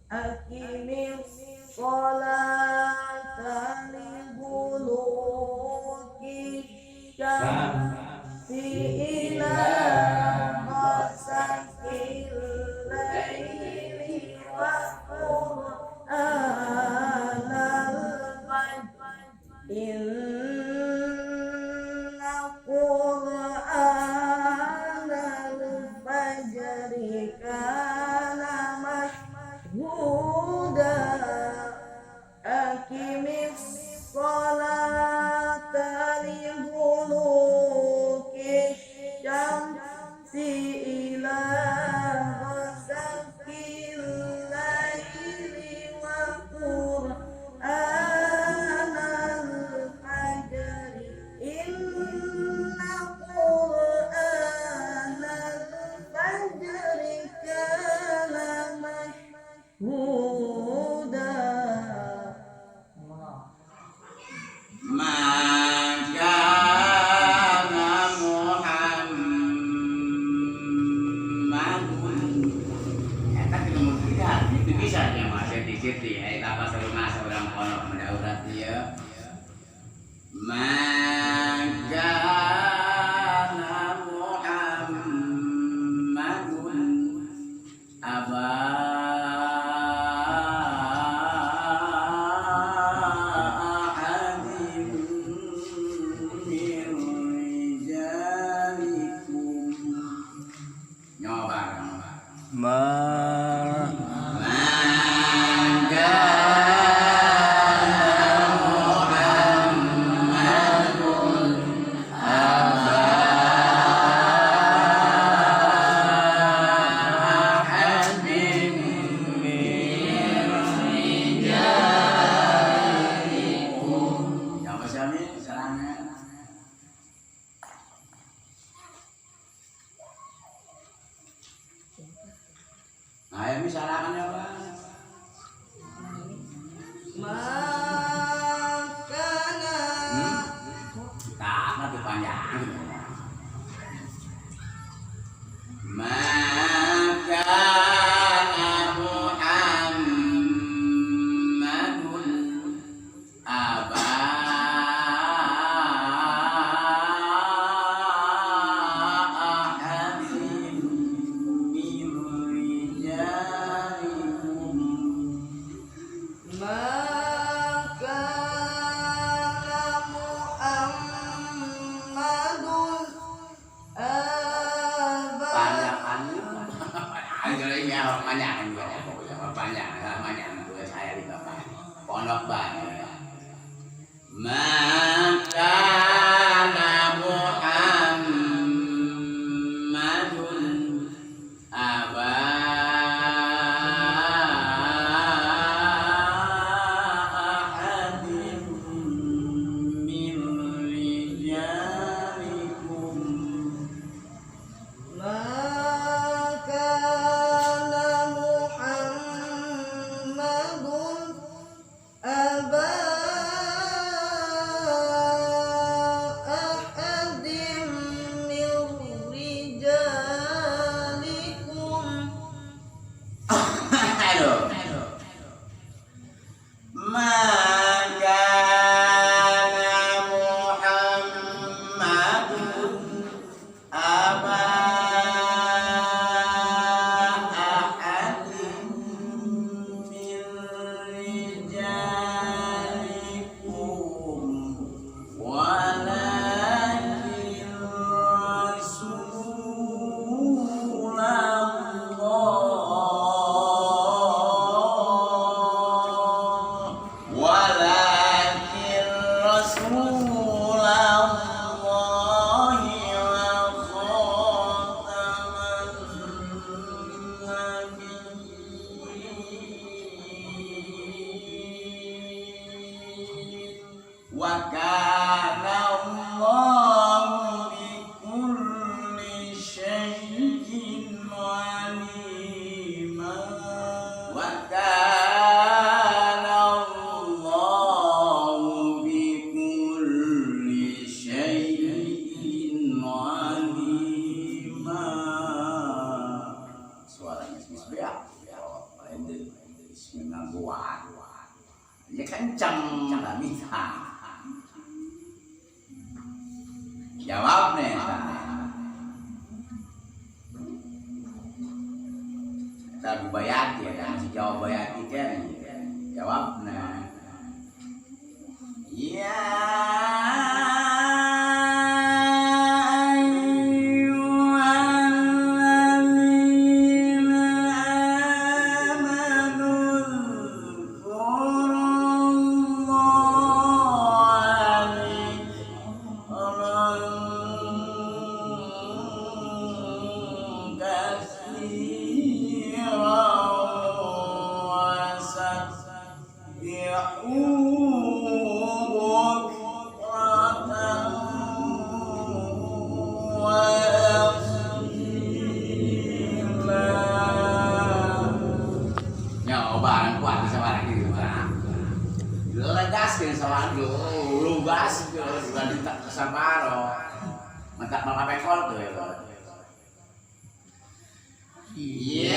Aqimis sholata liduluki syamsi ila ghasaqil laili wa qur'anal fajr inna qur'anal fajri kana mashhuda aqimis sholata liduluki syamsi ila ghasaqil laili wa qur'anal fajri inna qur'anal fajri kana mashhuda. Maka Muhammadun eta nomor 3 itu bisa nya masih dikit ya eta pas rumah orang pondok mendaurat dia maka Muhammadun aba ayo misalkan ya Pak. Makana Tak nanti panjang. Maka Muhammadun aba ahadin min rijalikum makana Muhammadun aba panjang gue saya di bapak pondok banget maka Muhammadun aba ahadin min rijalikum makana Muhammadun aba ahadin min rijalikum Aduh. Maka Muhammadun aba ahadin min rijalikum walakin wa kana Allahu bikulli syai'in alima wa kana Allahu bikulli syai'in alima suaranya bismillah ya Ngangguan. Ya kencang nggak bisa. Jawab nih. Kita Bayati ya, masih jawab Bayati kan? Jawab nih. Ya. Legaskeun sawandu, lugaskeun ulah ditak sabaro. Mentak mah pekol teh. Iya.